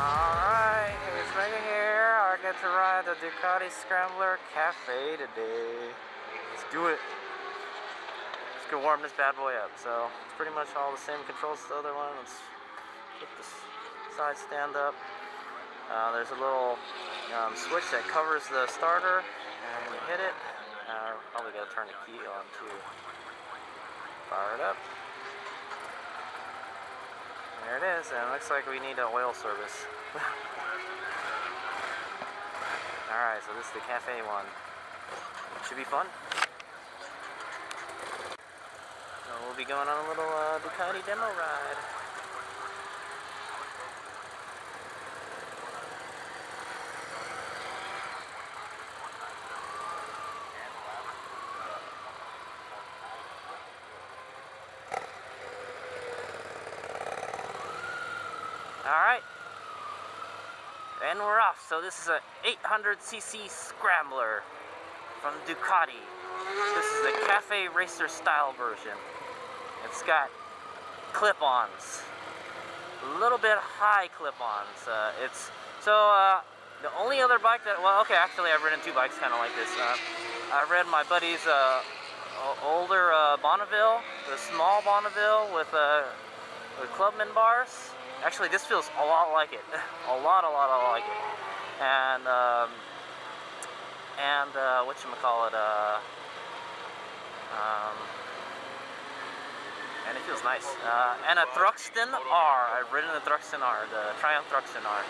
Alright, HadesOmega here. I get to ride the Ducati Scrambler Cafe today. Let's do it. Just gonna warm this bad boy up. So it's pretty much all the same controls as the other one. Let's get this side stand up. There's a little switch that covers the starter, and when you hit it, probably gotta turn the key on to fire it up. There it is, and it looks like we need an oil service. Alright, so this is the cafe one. Should be fun. So we'll be going on a little Ducati demo ride. Alright, and we're off. So this is a 800cc Scrambler from Ducati. This is the Cafe Racer style version. It's got clip-ons, a little bit high clip-ons. The only other bike that, well, okay, actually I've ridden two bikes kind of like this. I read my buddy's older Bonneville, the small Bonneville with Clubman bars. Actually, this feels a lot like it. a lot like it. And whatchamacallit, and it feels nice. And a Thruxton R. I've ridden the Thruxton R, the Triumph Thruxton R.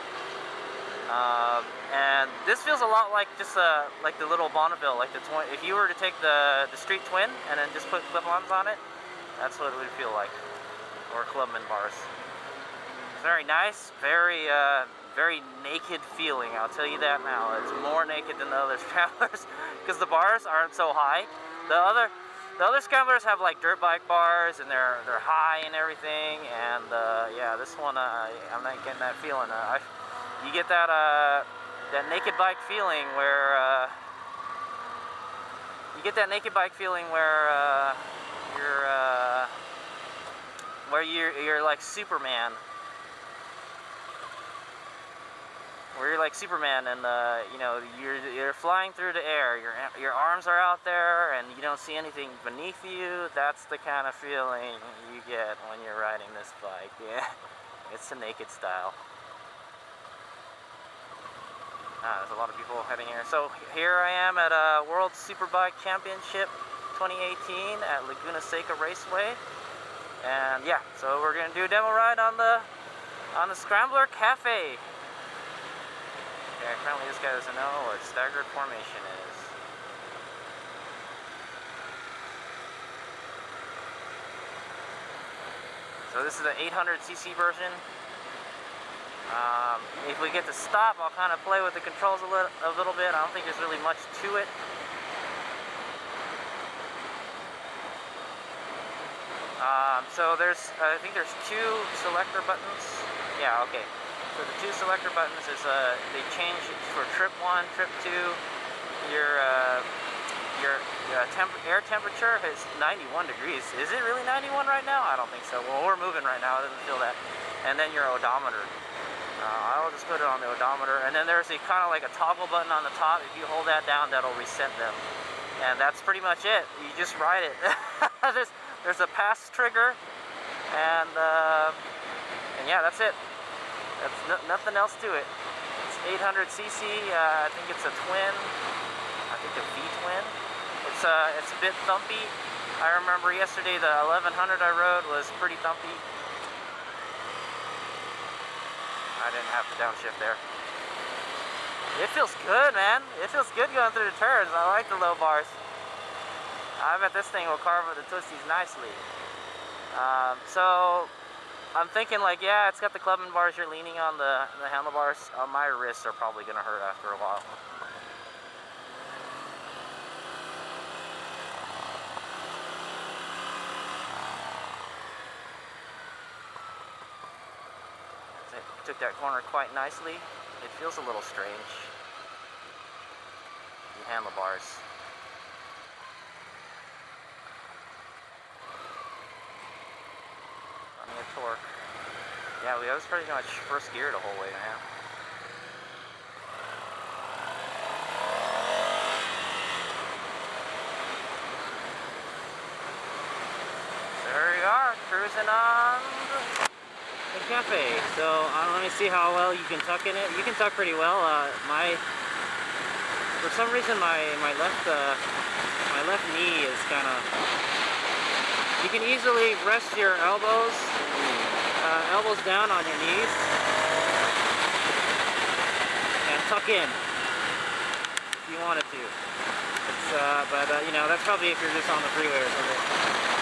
And this feels a lot like just like the little Bonneville, like the if you were to take the Street Twin and then just put clip-ons on it, that's what it would feel like, or Clubman bars. Very nice, very naked feeling. I'll tell you that now. It's more naked than the other Scramblers because the bars aren't so high. The other Scramblers have like dirt bike bars and they're high and everything. And yeah, this one I'm not getting that feeling. You get that naked bike feeling where you're like Superman. Where you're like Superman, and you know, you're flying through the air. Your arms are out there, and you don't see anything beneath you. That's the kind of feeling you get when you're riding this bike. Yeah, it's the naked style. There's a lot of people heading here. So here I am at World Superbike Championship 2018 at Laguna Seca Raceway, and yeah, so we're gonna do a demo ride on the Scrambler Cafe. Yeah, apparently this guy doesn't know what staggered formation is. So this is the 800cc version. If we get to stop, I'll kind of play with the controls a little bit. I don't think there's really much to it. So I think there's two selector buttons. Yeah, okay. So the two selector buttons is they change for trip 1, trip 2. Your air temperature is 91 degrees. Is it really 91 right now? I don't think so. Well, we're moving right now. It doesn't feel that. And then your odometer. I'll just put it on the odometer. And then there's a kind of like a toggle button on the top. If you hold that down, that'll reset them. And that's pretty much it. You just ride it. There's a pass trigger, and yeah, that's it. That's nothing else to it. It's 800cc. I think it's a twin. I think a V-twin. It's a bit thumpy. I remember yesterday the 1100 I rode was pretty thumpy. I didn't have to downshift there. It feels good, man. It feels good going through the turns. I like the low bars. I bet this thing will carve the twisties nicely. So I'm thinking like, yeah, it's got the Clubman bars. You're leaning on the handlebars. My wrists are probably gonna hurt after a while. Took that corner quite nicely. It feels a little strange. The handlebars. Plenty of torque. Yeah, we was pretty much first gear the whole way, man. There we are, cruising on the cafe. So let me see how well you can tuck in it. You can tuck pretty well. For some reason my left knee is kind of. You can easily rest your elbows down on your knees and tuck in if you wanted to. But you know, that's probably if you're just on the freeway or something.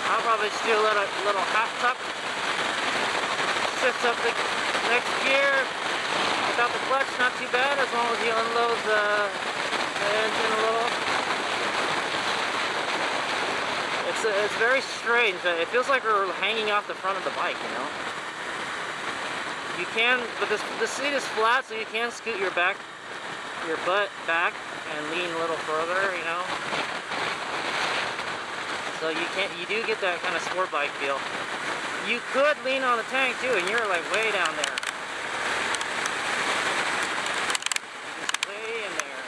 I'll probably just do a little half tuck. Shift up the next gear. Without the clutch, not too bad as long as you unload the engine a little. It's very strange. It feels like we're hanging off the front of the bike, you know. You can, but the seat is flat, so you can scoot your butt back and lean a little further, you know. So you do get that kind of sport bike feel. You could lean on the tank too, and you're like way down there. Just way in there.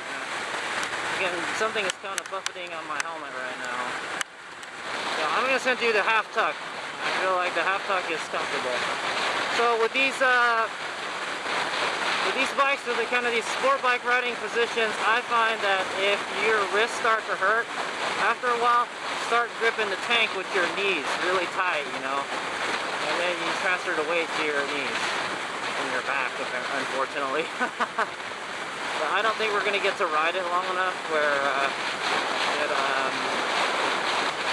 Again, something is kind of buffeting on my helmet right now. So I'm gonna send you the half tuck. I feel like the half tuck is comfortable. So with these bikes, with kind of these sport bike riding positions, I find that if your wrists start to hurt, after a while, start gripping the tank with your knees really tight, you know, and then you transfer the weight to your knees and your back, unfortunately. But I don't think we're gonna get to ride it long enough where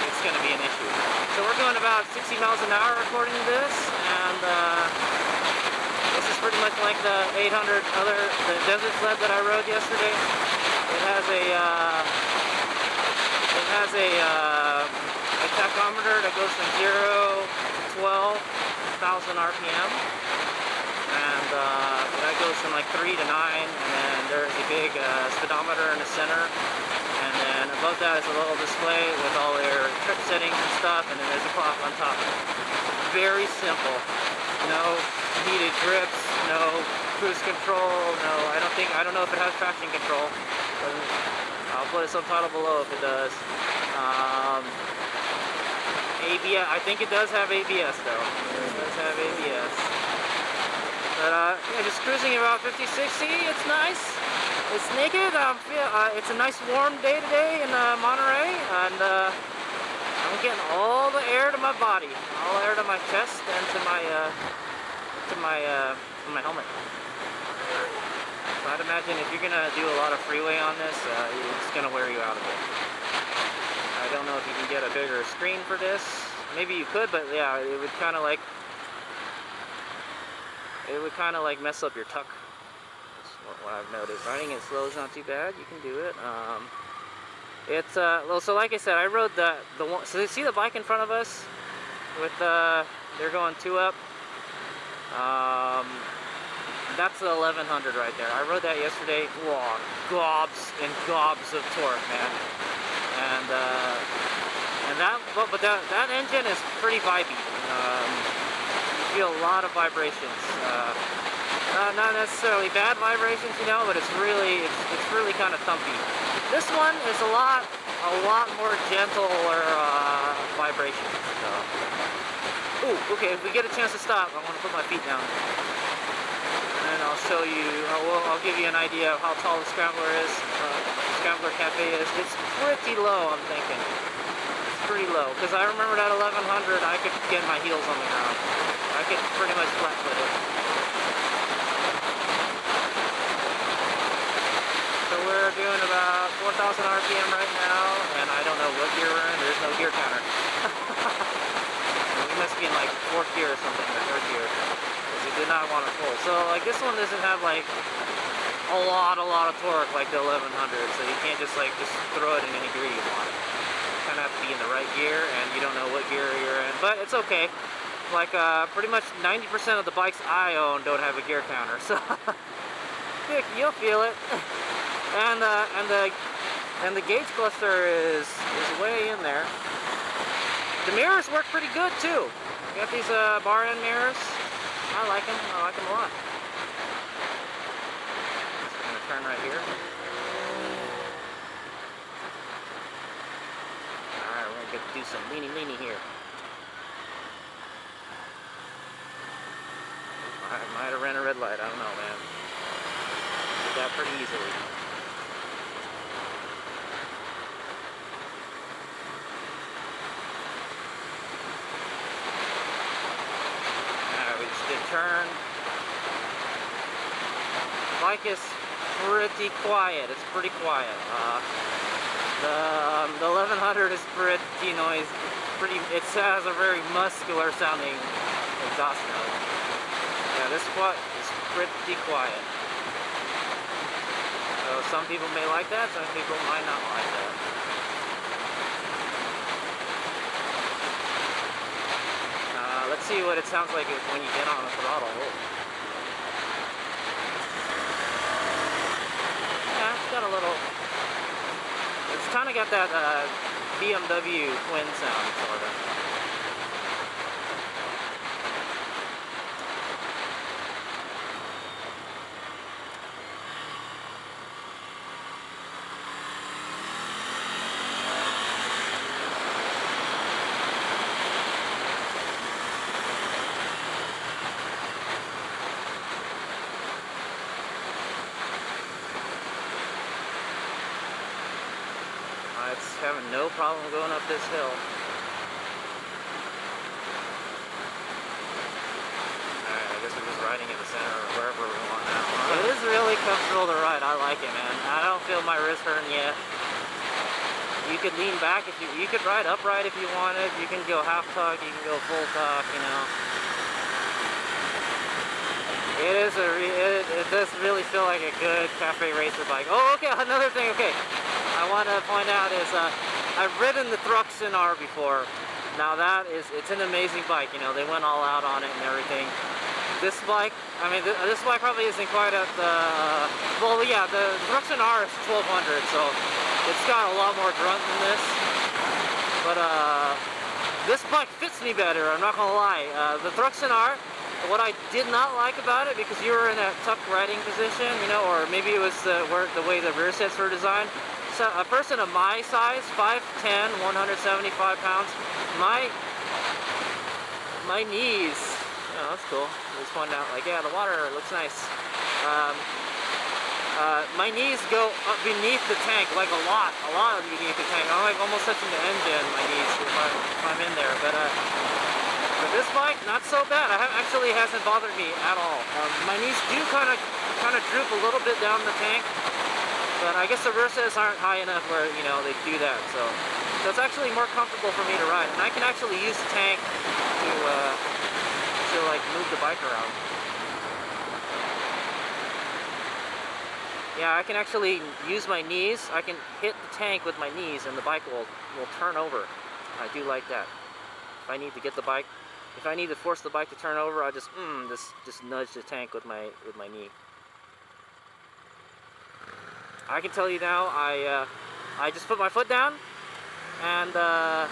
it's gonna be an issue. So we're going about 60 miles an hour according to this, and this is pretty much like the 800 the desert sled that I rode yesterday. It has a tachometer that goes from 0 to 12,000 RPM, and that goes from like 3 to 9, and then there's a big speedometer in the center, and then above that is a little display with all their trip settings and stuff, and then there's a clock on top. Very simple. No heated grips, no cruise control, no, I don't know if it has traction control. I'll put a subtitle below if it does. ABS, I think it does have ABS though. It does have ABS. But yeah, just cruising about 50, 60, it's nice. It's naked. It's a nice warm day today in Monterey, and I'm getting all the air to my body, all the air to my chest and to my helmet. So I'd imagine if you're gonna do a lot of freeway on this, it's gonna wear you out a bit. I don't know if you can get a bigger screen for this. Maybe you could, but yeah, it would kind of like mess up your tuck. That's what I've noticed. Riding it slow is not too bad. You can do it. It's well, so like I said, I rode the one. So you see the bike in front of us with they're going 2 up. That's the 1100 right there. I rode that yesterday. Whoa, gobs and gobs of torque, man. And that engine is pretty vibey. You feel a lot of vibrations. Not necessarily bad vibrations, you know, but it's really kind of thumpy. This one is a lot more gentler vibrations. So. Ooh, okay. If we get a chance to stop, I want to put my feet down. And I'll show you. I'll give you an idea of how tall the Scrambler is. Scrambler Cafe is. It's pretty low, I'm thinking. It's pretty low. Because I remember that 1100, I could get my heels on the ground. I could pretty much flat foot it. So we're doing about 4,000 RPM right now, and I don't know what gear we're in. There's no gear counter. We must be in like 4th gear or something, or 3rd gear. Because it did not want to pull. So like this one doesn't have like a lot of torque like the 1100, so you can't just throw it in any gear you want. You kind of have to be in the right gear, and you don't know what gear you're in. But it's okay. Like pretty much 90% of the bikes I own don't have a gear counter, so you'll feel it. And the gauge cluster is way in there. The mirrors work pretty good too. You got these bar end mirrors. I like them a lot. Just gonna turn right here. Alright, we're gonna get to do some leany here. I might have ran a red light, I don't know, man. Did that pretty easily. Alright, we just did turn. Bike is pretty quiet, it's pretty quiet. The 1100 is pretty noisy, it has a very muscular sounding exhaust note. Yeah, this spot is pretty quiet. So some people may like that, some people might not like that. Let's see what it sounds like when you get on the throttle. Yeah, it's got a little... It's kind of got that BMW twin sound, sort of. It's having no problem going up this hill. Alright, I guess we're just riding in the center or wherever we want now. It is really comfortable to ride. I like it, man. I don't feel my wrist hurting yet. You could lean back if you could ride upright if you wanted. You can go half tuck, you can go full tuck, you know. It does really feel like a good cafe racer bike. Oh, okay, another thing, okay. I want to point out is I've ridden the Thruxton R before. Now it's an amazing bike, you know, they went all out on it and everything. This bike, I mean, this bike probably isn't quite at the, well, yeah, the Thruxton R is 1200, so it's got a lot more grunt than this. But this bike fits me better, I'm not gonna lie. The Thruxton R, what I did not like about it, because you were in a tuck riding position, you know, or maybe it was the way the rear sets were designed. So a person of my size, 5'10", 175 pounds, my knees, oh, that's cool. Just pointing out, like, yeah, the water looks nice. My knees go up beneath the tank, like a lot beneath the tank. I'm like almost touching the engine, my knees, if I'm in there. But this bike, not so bad. Actually hasn't bothered me at all. My knees do kind of droop a little bit down the tank, but I guess the rear sets aren't high enough where, you know, they do that. So it's actually more comfortable for me to ride, and I can actually use the tank to like move the bike around. Yeah, I can actually use my knees. I can hit the tank with my knees, and the bike will turn over. I do like that. If I need to get the bike, if I need to force the bike to turn over, I just nudge the tank with my knee. I can tell you now, I just put my foot down, and I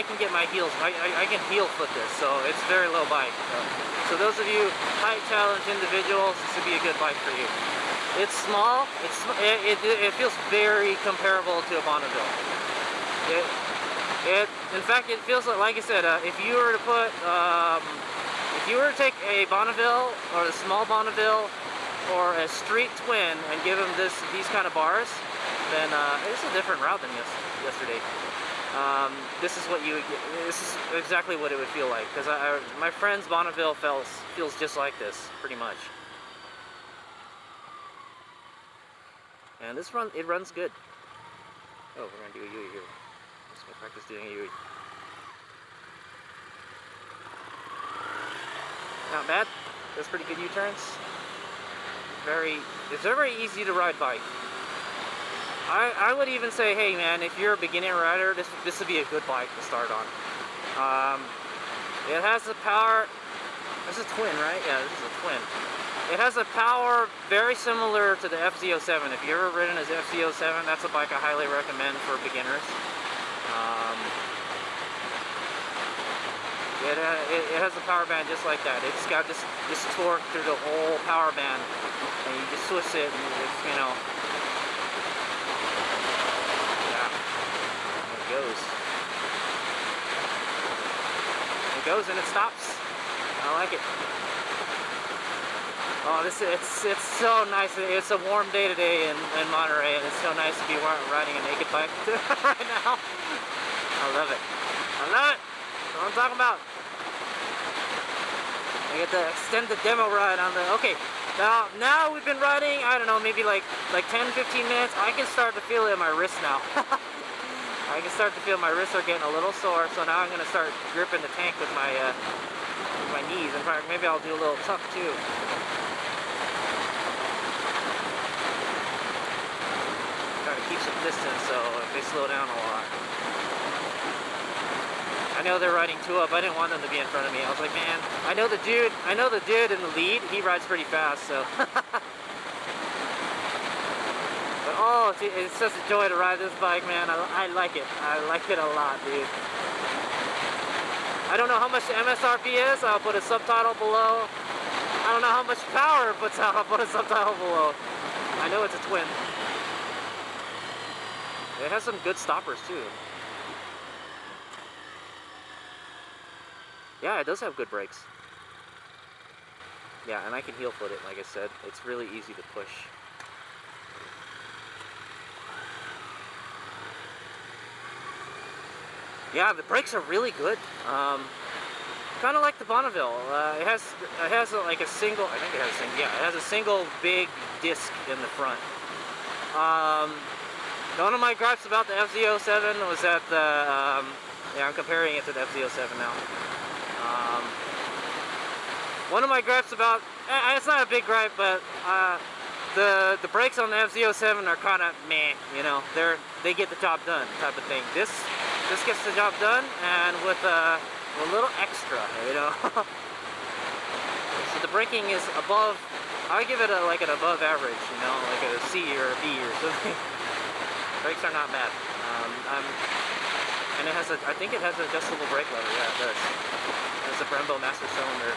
can get my heels. I can heel foot this, so it's very low bike. So those of you height challenged individuals, this would be a good bike for you. It's small. It feels very comparable to a Bonneville. In fact, it feels like I said, if you were to put. If you were to take a Bonneville, or a small Bonneville, or a street twin, and give them these kind of bars, then it's a different route than yesterday. This is what you would get. This is exactly what it would feel like, because my friend's Bonneville feels just like this, pretty much. And it runs good. Oh, we're gonna do a Yui here. Let's go practice doing a Yui. Not bad. Does pretty good U-turns. It's a very easy to ride bike. I would even say, hey man, if you're a beginner rider, this would be a good bike to start on. It has the power. This is a twin, right? Yeah, this is a twin. It has a power very similar to the FZ07. If you've ever ridden as FZ07, that's a bike I highly recommend for beginners. It has a power band just like that. It's got this torque through the whole power band, and you just twist it, and it's, you know, yeah, it goes. It goes and it stops. I like it. Oh, it's so nice. It's a warm day today in Monterey, and it's so nice to be riding a naked bike right now. I love it. I love it. That's what I'm talking about. I get to extend the demo ride on the. Okay, now we've been riding. I don't know, maybe like 10-15 minutes. I can start to feel it in my wrist now. I can start to feel my wrists are getting a little sore. So now I'm gonna start gripping the tank with my knees. In fact, maybe I'll do a little tuck too. Keep some distance so if they slow down a lot. I know they're riding two up. I didn't want them to be in front of me. I was like, man, I know the dude in the lead, he rides pretty fast, so. But oh, it's such a joy to ride this bike, man. I like it. I like it a lot, dude. I don't know how much the MSRP is. I'll put a subtitle below. I don't know how much power it puts out. I'll put a subtitle below. I know it's a twin. It has some good stoppers too. Yeah, it does have good brakes. Yeah, and I can heel foot it, like I said. It's really easy to push. Yeah, the brakes are really good. Kind of like the Bonneville. It has like a single. I think it has a single. Yeah, it has a single big disc in the front. One of my gripes about the FZ07 was that yeah, I'm comparing it to the FZ07 now. One of my gripes about, it's not a big gripe, but the brakes on the FZ07 are kind of meh, you know. They get the job done type of thing. This gets the job done, and with a little extra, you know. So the braking is above. I give it like an above average, you know, like a C or a B or something. Brakes are not bad. And it has I think it has an adjustable brake lever. Yeah, it does. It has a Brembo master cylinder.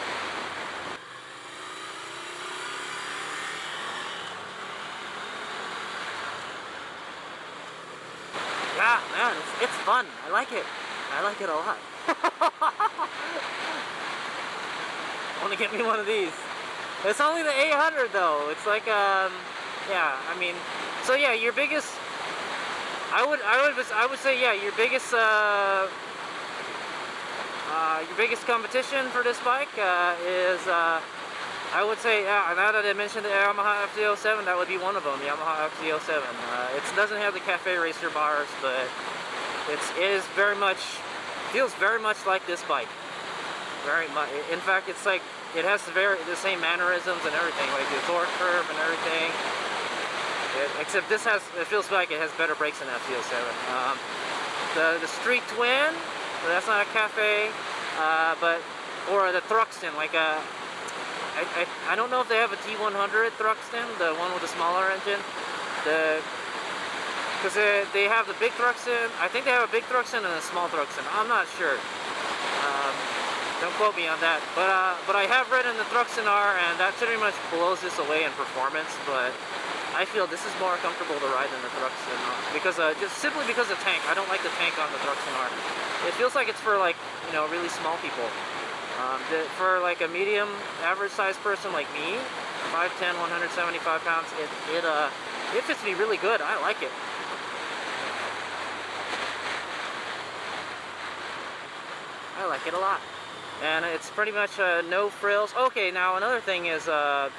Yeah, man, it's fun. I like it. I like it a lot. I want to get me one of these. It's only the 800 though. It's like yeah. I mean, so yeah, your biggest. I would say, yeah, your biggest competition for this bike is I would say, now that I mentioned the Yamaha FZ07, that would be one of them, Yamaha FZ07. It doesn't have the Cafe Racer bars, but it feels very much like this bike. Very much. In fact, it's like it has the same mannerisms and everything, like the torque curve and everything. Except it feels like it has better brakes than FZ07. The Street Twin, so that's not a Cafe, or the Thruxton, like I don't know if they have a T100 Thruxton, the one with the smaller engine, because they have the big Thruxton. I think they have a big Thruxton and a small Thruxton. I'm not sure. Don't quote me on that. But I have ridden the Thruxton R, and that pretty much blows this away in performance. But I feel this is more comfortable to ride than the Thruxton because just simply because of the tank. I don't like the tank on the Thruxton R. It feels like it's for, like, you know, really small people. For like a medium average sized person like me, 5'10", 175 pounds, it fits me really good. I like it. I like it a lot. And it's pretty much no frills. Okay, now another thing is I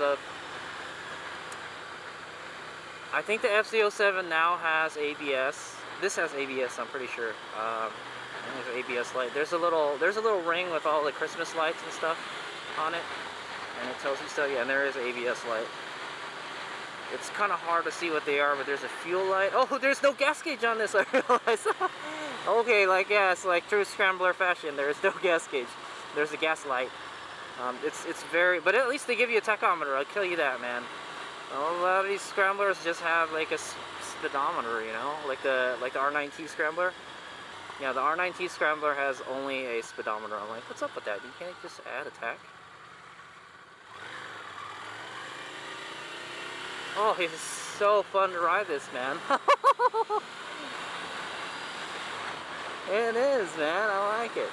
think the FZ07 now has ABS. This has ABS, I'm pretty sure. There's ABS light. There's a little ring with all the Christmas lights and stuff on it, and it tells you stuff. Yeah, and there is an ABS light. It's kind of hard to see what they are, but there's a fuel light. Oh, there's no gas gauge on this. I realize. Okay, like, yeah, it's like true Scrambler fashion. There is no gas gauge. There's a gas light. It's very, but at least they give you a tachometer. I'll tell you that, man. A lot of these Scramblers just have like a speedometer, you know, like the R9T Scrambler. Yeah, the R9T Scrambler has only a speedometer. I'm like, what's up with that? You can't just add attack? Oh, it's so fun to ride this, man. It is, man. I like it.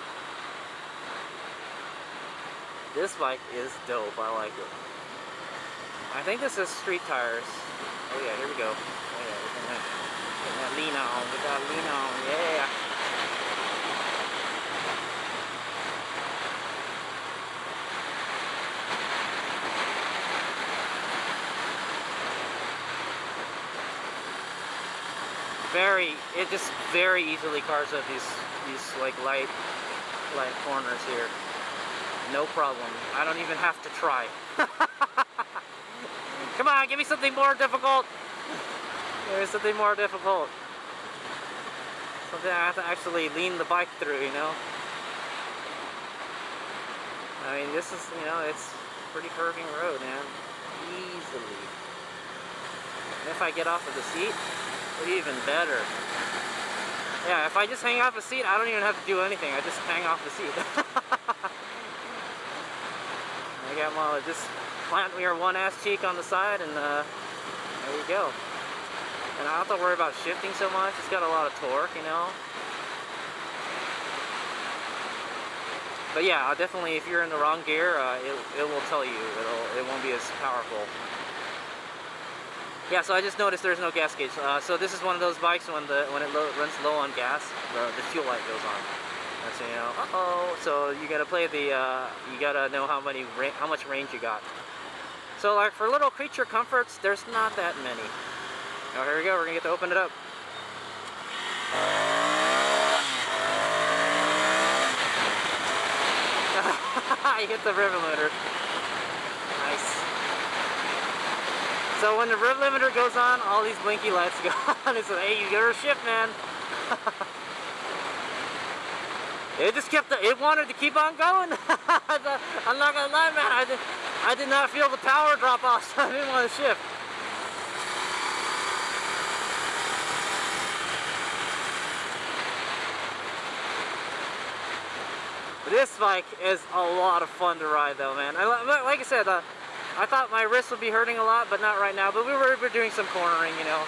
This bike is dope. I like it. I think this is street tires. Oh yeah, here we go. Oh yeah, we're gonna get that lean on. Get that lean on. Yeah. It just very easily cars up these like light corners here. No problem. I don't even have to try. Come on, give me something more difficult. Give me something more difficult. Something I have to actually lean the bike through, you know? I mean, this is, you know, it's a pretty curving road, man. Easily. And if I get off of the seat, even better. Yeah, if I just hang off the seat, I don't even have to do anything. I just hang off the seat. I got my, just plant your one ass cheek on the side, and there you go. And I don't have to worry about shifting so much. It's got a lot of torque, you know. But yeah, definitely, if you're in the wrong gear, it will tell you. It won't be as powerful. Yeah, so I just noticed there's no gas gauge. So this is one of those bikes when it runs low on gas, the fuel light goes on. And so, you know, uh-oh. So you gotta play the, you gotta know how much range you got. So like for little creature comforts, there's not that many. Oh, here we go. We're gonna get to open it up. I hit the rev limiter. Nice. So when the rev limiter goes on, all these blinky lights go on. It's like, hey, you gotta shift, man. It just kept, it wanted to keep on going. I'm not gonna lie, man. I did not feel the power drop off, so I didn't want to shift. This bike is a lot of fun to ride, though, man. Like I said, I thought my wrist would be hurting a lot, but not right now. But we were doing some cornering, you know.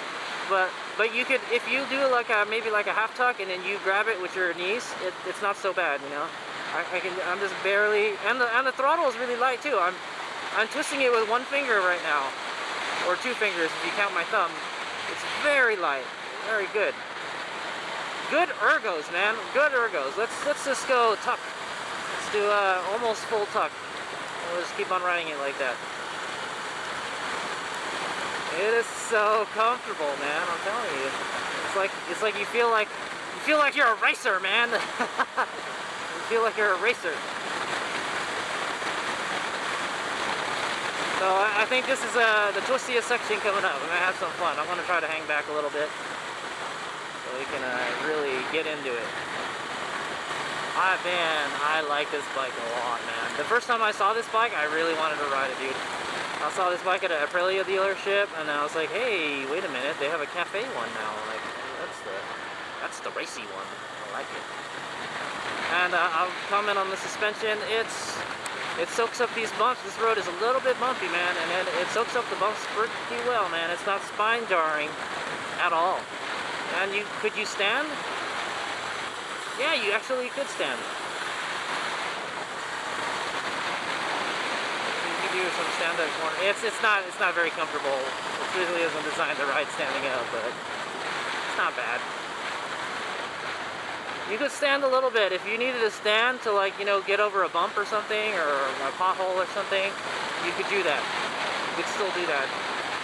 But you could, if you do like maybe like a half tuck and then you grab it with your knees, it's not so bad, you know. I'm just barely, and the throttle is really light too. I'm twisting it with one finger right now, or two fingers if you count my thumb. It's very light, very good. Good ergos, man. Good ergos. Let's just go tuck. Let's do almost full tuck. We'll just keep on riding it like that. It is so comfortable, man. I'm telling you. It's like you feel like you're a racer, man. You feel like you're a racer. So I think this is the twistiest section coming up. I'm gonna have some fun. I'm gonna try to hang back a little bit so we can really get into it. I like this bike a lot, man. The first time I saw this bike, I really wanted to ride it, dude. I saw this bike at a Aprilia dealership, and I was like, hey, wait a minute, they have a cafe one now. Like, that's the racy one. I like it. And I'll comment on the suspension. It soaks up these bumps. This road is a little bit bumpy, man, and it soaks up the bumps pretty well, man. It's not spine jarring at all. And could you stand? Yeah, you actually could stand. You could do some stand-up corner. It's not very comfortable. It really isn't designed to ride standing up, but it's not bad. You could stand a little bit. If you needed to stand to, like, you know, get over a bump or something, or a pothole or something, you could do that. You could still do that.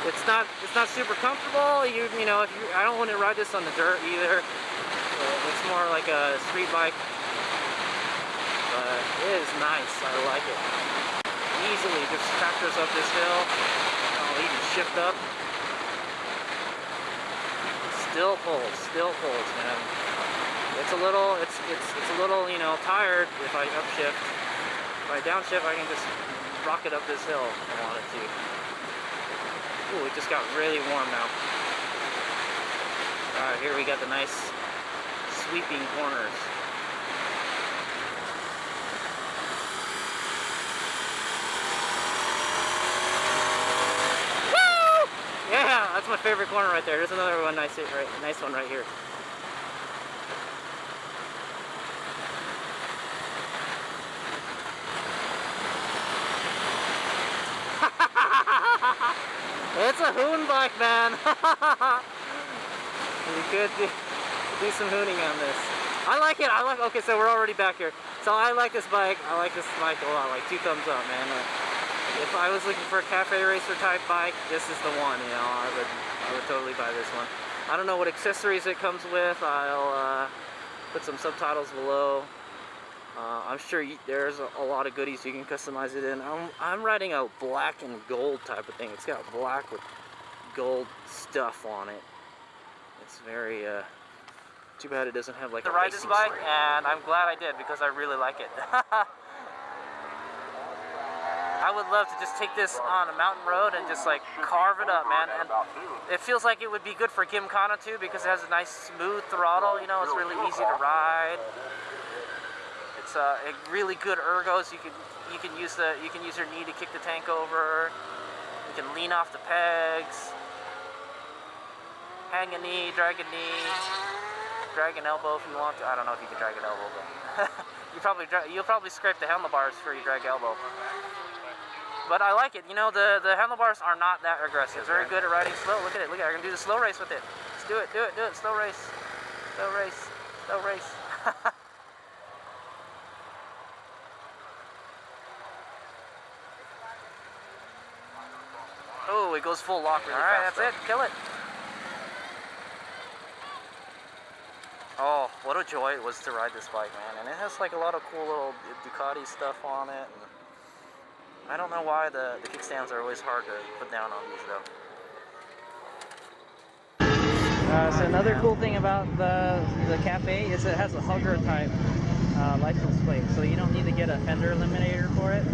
It's not super comfortable. You know, I don't want to ride this on the dirt either. It's more like a street bike, but it is nice. I like it. Easily just tractors up this hill. I'll even shift up. Still pulls, man. It's a little, you know, tired if I upshift. If I downshift, I can just rock it up this hill if I wanted to. Ooh, it just got really warm now. Alright, here we got the nice sweeping corners. Woo! Yeah, that's my favorite corner right there. There's another one, nice one right here. It's a hoon bike, man. You could do some hooning on this. I like it. Okay, so we're already back here. So I like this bike. I like this bike a lot. Like 2 thumbs up, man. If I was looking for a cafe racer type bike, this is the one. You know, I would totally buy this one. I don't know what accessories it comes with. I'll put some subtitles below. I'm sure there's a lot of goodies you can customize it in. I'm riding a black and gold type of thing. It's got black with gold stuff on it. It's very too bad it doesn't have like a ride this bike, and I'm glad I did because I really like it. I would love to just take this on a mountain road and just like carve it up, man. And it feels like it would be good for Gymkhana too because it has a nice smooth throttle. You know, it's really easy to ride. It's really good ergos. You can use your knee to kick the tank over. You can lean off the pegs, hang a knee, drag a knee, drag an elbow if you want to. I don't know if you can drag an elbow, but you'll probably scrape the handlebars before you drag elbow. But I like it. You know, the handlebars are not that aggressive. It's very good at riding slow. Look at it. Look at it. I can do the slow race with it. Let's do it. Do it. Do it. Slow race. Slow race. Slow race. Oh, it goes full lock really fast. All right, that's it. Kill it. Oh, what a joy it was to ride this bike, man. And it has like a lot of cool little Ducati stuff on it. And I don't know why the kickstands are always hard to put down on these, though. So another cool thing about the Cafe is it has a hugger type license plate. So you don't need to get a fender eliminator for it.